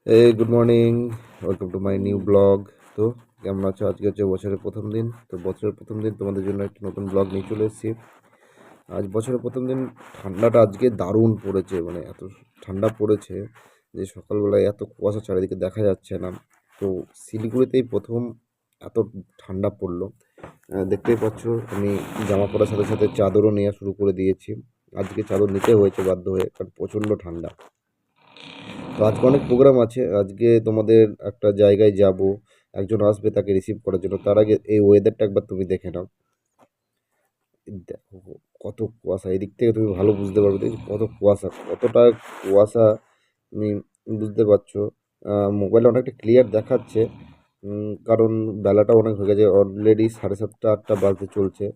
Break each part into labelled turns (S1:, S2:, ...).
S1: এই good morning, welcome to my new blog. তো কেমন আছো? আজকে হচ্ছে বছরের প্রথম দিন। তো বছরের প্রথম দিন তোমাদের জন্য একটা নতুন ব্লগ নিয়ে চলে এসেছি। আজ বছরের প্রথম দিন। ঠান্ডাটা আজকে দারুণ পড়েছে, মানে এত ঠান্ডা পড়েছে যে সকালবেলায় এত কুয়াশা চারিদিকে দেখা যাচ্ছে না। তো শিলিগুড়িতেই প্রথম এত ঠান্ডা পড়লো। দেখতেই পাচ্ছ, আমি জামা পরার সাথে সাথে চাদরও নেওয়া শুরু করে দিয়েছি। আজকে চাদর নিতে হয়েছে বাধ্য হয়ে, কারণ প্রচণ্ড ঠান্ডা। তো আজকে অনেক প্রোগ্রাম আছে। আজকে তোমাদের একটা জায়গায় যাব, একজন আসবে তাকে রিসিভ করার জন্য। তার আগে এই ওয়েদারটা একবার তুমি দেখে নাও। দেখো কত কুয়াশা, এদিক থেকে তুমি ভালো বুঝতে পারবে। দেখো কত কুয়াশা, কতটা কুয়াশা তুমি বুঝতে পারছো। মোবাইলে অনেকটা ক্লিয়ার দেখাচ্ছে, কারণ বেলাটা অনেক হয়ে গেছে। অলরেডি 7:30 8টা বাজতে চলছে।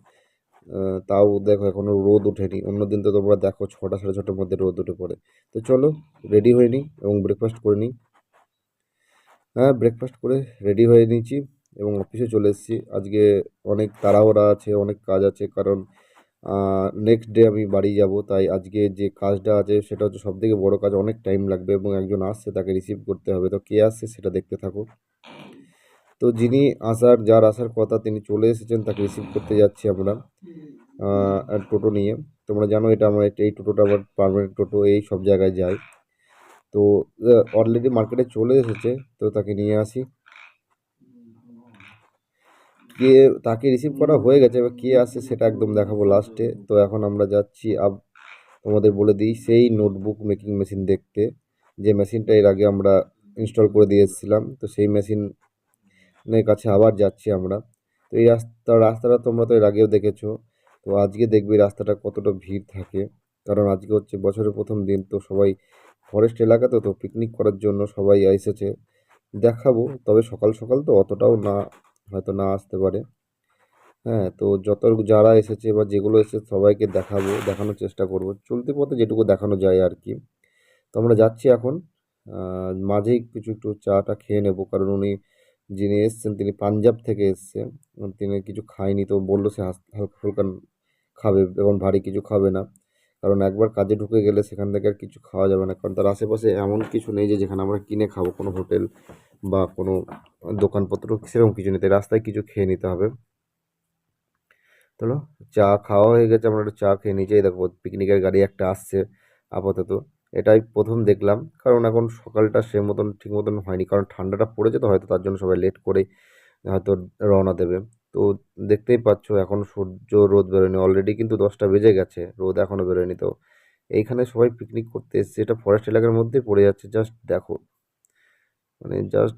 S1: তাও দেখো এখনো রোদ ওঠেনি। অন্যদিন তো তোমরা দেখো 6টা 6:30টার মধ্যে রোদ উঠে পড়ে। তো চলো রেডি হয়ে নিই এবং ব্রেকফাস্ট করে নিই। হ্যাঁ, ব্রেকফাস্ট করে রেডি হয়ে নিয়েছি এবং অফিসে চলে এসেছি। আজকে অনেক তাড়াহুড়া আছে, অনেক কাজ আছে, কারণ নেক্সট ডে আমি বাড়ি যাব। তাই আজকে যে কাজটা আছে সেটা হচ্ছে সবথেকে বড় কাজ, অনেক টাইম লাগবে এবং একজন আসছে তাকে রিসিভ করতে হবে। তো কে আসছে সেটা দেখতে থাকো। তো যার আসার কথা তিনি চলে এসেছেন, তাকে রিসিভ করতে যাচ্ছি আমরা টোটো নিয়ে। তোমরা জানো এটা আমার এই টোটোটা আমার পার্মানেন্ট টোটো, এই সব জায়গায় যায়। তো অলরেডি মার্কেটে চলে এসেছে, তো তাকে নিয়ে আসি। কে তাকে রিসিভ করা হয়ে গেছে, এবার কে আসছে সেটা একদম দেখাবো লাস্টে। তো এখন আমরা যাচ্ছি তোমাদের বলে দিই, সেই নোটবুক মেকিং মেশিন দেখতে, যে মেশিনটা এর আগে আমরা ইনস্টল করে দিয়ে এসেছিলাম। তো সেই মেশিনের কাছে আবার যাচ্ছি আমরা। তো এই রাস্তাটা তোমরা তো এর আগেও দেখেছো। তো আজকে দেখবি রাস্তাটা কতটা ভিড় থাকে, কারণ আজকে হচ্ছে বছরের প্রথম দিন। তো সবাই ফরেস্ট এলাকা, তো পিকনিক করার জন্য সবাই এসেছে। দেখাবো, তবে সকাল সকাল তো অতটাও না, হয়তো না আসতে পারে। হ্যাঁ, তো যারা এসেছে বা যেগুলো এসেছে সবাইকে দেখাবো, দেখানোর চেষ্টা করব, চলতি পথে যেটুকু দেখানো যায় আর কি। তো আমরা যাচ্ছি এখন। মাঝেই কিছু একটু চাটা খেয়ে নেবো, কারণ যিনি এসছেন তিনি পাঞ্জাব থেকে এসছেন। তিনি কিছু খায়নি, তো বললো সে হালকা ফুলকা খাবে এবং ভারী কিছু খাবে না। কারণ একবার কাজে ঢুকে গেলে সেখান থেকে আর কিছু খাওয়া যাবে না, কারণ তার আশেপাশে এমন কিছু নেই যে যেখানে আমরা কিনে খাবো, কোনো হোটেল বা কোনো দোকানপত্র সেরকম কিছু নেই, তাই রাস্তায় কিছু খেয়ে নিতে হবে। চলো, চা খাওয়া হয়ে গেছে, আমরা একটু চা খেয়ে নিচেই দেখো পিকনিকের গাড়ি একটা আসছে আপাতত। এটাই প্রথম দেখলাম, কারণ এখন সকালটা সে মতন ঠিক মতন হয়নি, কারণ ঠান্ডাটা পড়েছে, তো হয়তো তার জন্য সবাই লেট করে হয়তো রওনা দেবে। তো দেখতেই পাচ্ছ এখন সূর্য রোদ বেরোয়নি, অলরেডি কিন্তু 10টা বেজে গেছে, রোদ এখনো বেরোয়নি। তো এইখানে সবাই পিকনিক করতে এসছে, এটা ফরেস্ট এলাকার মধ্যে পড়ে যাচ্ছে। জাস্ট দেখো, মানে জাস্ট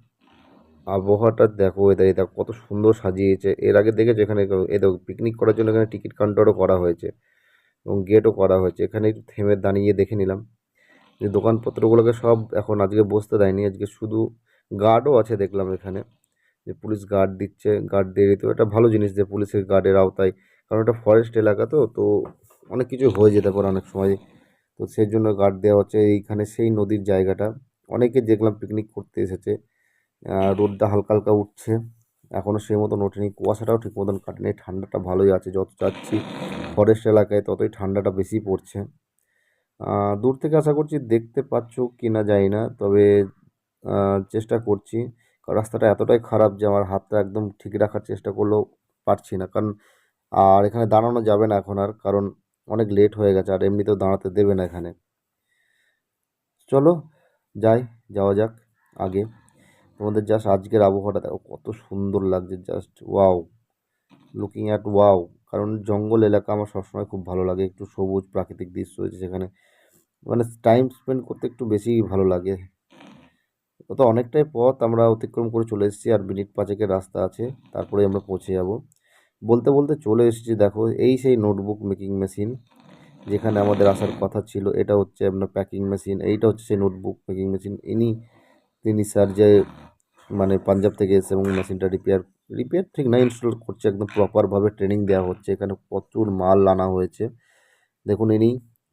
S1: আবহাওয়াটা দেখো, এদের দেখো কত সুন্দর সাজিয়েছে। এর আগে দেখেছো এখানে? এ দেখো পিকনিক করার জন্য এখানে টিকিট কাউন্টারও করা হয়েছে এবং গেটও করা হয়েছে। এখানে একটু থেমে দাঁড়িয়ে দেখে নিলাম যে দোকানপত্রগুলোকে সব এখন আজকে বসতে দেয়নি, আজকে শুধু গার্ডও আছে দেখলাম এখানে, যে পুলিশ গার্ড দিচ্ছে। গার্ড দিয়ে দিতে এটা ভালো জিনিস যে পুলিশের গার্ডের আওতায়, কারণ এটা ফরেস্ট এলাকা, তো অনেক কিছু হয়ে যেতে পারে অনেক সময়। তো সেই জন্য গার্ড দেওয়া হচ্ছে। এইখানে সেই নদীর জায়গাটা, অনেকে দেখলাম পিকনিক করতে এসেছে। রোদটা হালকা হালকা উঠছে, এখনও সেই মতন ওঠেনি, কুয়াশাটাও ঠিক মতন কাটেনি, ঠান্ডাটা ভালোই আছে। যত যাচ্ছি ফরেস্ট এলাকায় ততই ঠান্ডাটা বেশি পড়ছে। দূর থেকে আশা করছি দেখতে পাচ্ছ কি না জানি না, তবে চেষ্টা করছি, কারণ রাস্তাটা এতটাই খারাপ যে আমার হাতটা একদম ঠিক রাখার চেষ্টা করলেও পারছি না। কারণ আর এখানে দাঁড়ানো যাবে না এখন আর, কারণ অনেক লেট হয়ে গেছে, আর এমনিতেও দাঁড়াতে দেবে না এখানে। চলো যাই, যাওয়া যাক আগে। তোমাদের জাস্ট আজকের আবহাওয়াটা দেখো কত সুন্দর লাগছে, just wow, looking at wow. কারণ জঙ্গল এলাকা আমার সবসময় খুব ভালো লাগে, একটু সবুজ প্রাকৃতিক দৃশ্য হয়েছে সেখানে, মানে টাইম স্পেন্ড করতে একটু বেশি ভালো লাগে। তো অনেকটাই পথ আমরা অতিক্রম করে চলে এসেছি, আর মিনিট পাঁচেকের রাস্তা আছে, তারপরে আমরা পৌঁছে যাব। বলতে বলতে চলে এসেছি, দেখো এই সেই নোটবুক মেকিং মেশিন যেখানে আমাদের আসার কথা ছিল। এটা হচ্ছে আপনার প্যাকিং মেশিন, এইটা হচ্ছে সেই নোটবুক মেকিং মেশিন। তিনি স্যার যে মানে পাঞ্জাব থেকে এসে এবং মেশিনটা রিপেয়ার রিপেয়ার ঠিক না, ইনস্টল করছে, একদম প্রপারভাবে ট্রেনিং দেওয়া হচ্ছে। এখানে প্রচুর মাল আনা হয়েছে। দেখুন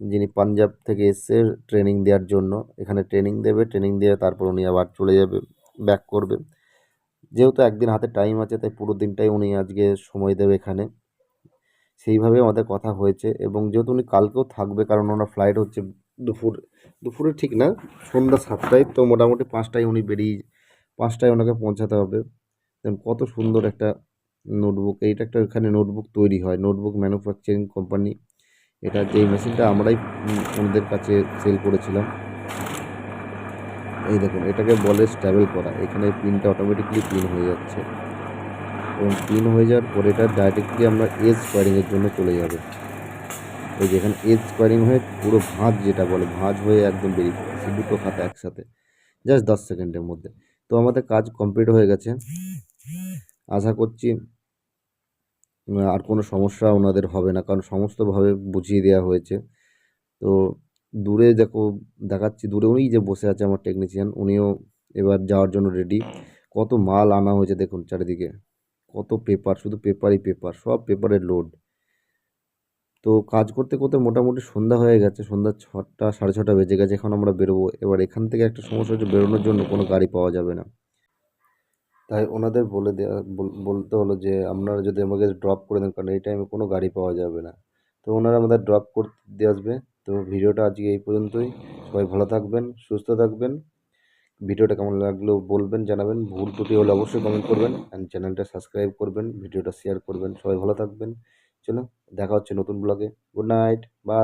S1: যিনি পাঞ্জাব থেকে এসছে ট্রেনিং দেওয়ার জন্য, এখানে ট্রেনিং দেবে, ট্রেনিং দিয়ে তারপর উনি আবার চলে যাবে, ব্যাক করবে। যেহেতু একদিন হাতে টাইম আছে, তাই পুরো দিনটাই উনি আজকে সময় দেবে এখানে, সেইভাবে আমাদের কথা হয়েছে। এবং যেহেতু উনি কালকেও থাকবে, কারণ ওনার ফ্লাইট হচ্ছে দুপুর দুপুরে ঠিক না, সন্ধ্যা 7টায়, তো মোটামুটি 5টায় উনি বেরিয়ে, 5টায় ওনাকে পৌঁছাতে হবে। দেখুন কত সুন্দর একটা নোটবুক, এইটা একটা এখানে নোটবুক তৈরি হয়, নোটবুক ম্যানুফ্যাকচারিং কোম্পানি। এটা যেই মেশিনটা আমরাই ওনাদের কাছে সেল করেছিলাম। এই দেখুন এটাকে বলে স্ট্যাবেল করা, এখানে পিনটা অটোমেটিকলি পিন হয়ে যাচ্ছে এবং পিন হয়ে যাওয়ার পরে এটা ডাইরেক্টলি আমরা এজ স্কোয়ারিংয়ের জন্য চলে যাবে। এই যে এখানে এজ স্কোয়ারিং হয়ে পুরো ভাঁজ, যেটা বলে ভাঁজ হয়ে একদম বেরিয়ে যাচ্ছে দুটো খাতা একসাথে, জাস্ট 10 সেকেন্ডের মধ্যে। তো আমাদের কাজ কমপ্লিট হয়ে গেছে, আশা করছি আর কোনো সমস্যা ওনাদের হবে না, কারণ সমস্তভাবে বুঝিয়ে দেওয়া হয়েছে। তো দূরে দেখো, দেখাচ্ছি দূরে উনি যে বসে আছে আমার টেকনিশিয়ান, উনিও এবার যাওয়ার জন্য রেডি। কত মাল আনা হয়েছে দেখুন চারিদিকে, কত পেপার, শুধু পেপারই পেপার, সব পেপারের লোড। তো কাজ করতে করতে মোটামুটি সন্ধ্যা হয়ে গেছে, সন্ধ্যা 6টা 6:30 বেজে গেছে, এখন আমরা বেরোবো। এবার এখান থেকে একটা সমস্যা হচ্ছে, বেরোনোর জন্য কোনো গাড়ি পাওয়া যাবে না। তাই ওনাদের বলে দেওয়া, বলতে হলো যে আপনারা যদি আমাকে ড্রপ করে দেন, কারণ এই টাইমে কোনো গাড়ি পাওয়া যাবে না। তো ওনারা আমাদের ড্রপ করতে দিয়ে আসবে। তো ভিডিওটা আজকে এই পর্যন্তই। সবাই ভালো থাকবেন, সুস্থ থাকবেন। ভিডিওটা কেমন লাগলো বলবেন, জানাবেন। ভুল ত্রুটি হলে অবশ্যই কমেন্ট করবেন অ্যান্ড চ্যানেলটা সাবস্ক্রাইব করবেন, ভিডিওটা শেয়ার করবেন। সবাই ভালো থাকবেন। চলো, দেখা হচ্ছে নতুন ব্লগে। Good night, by.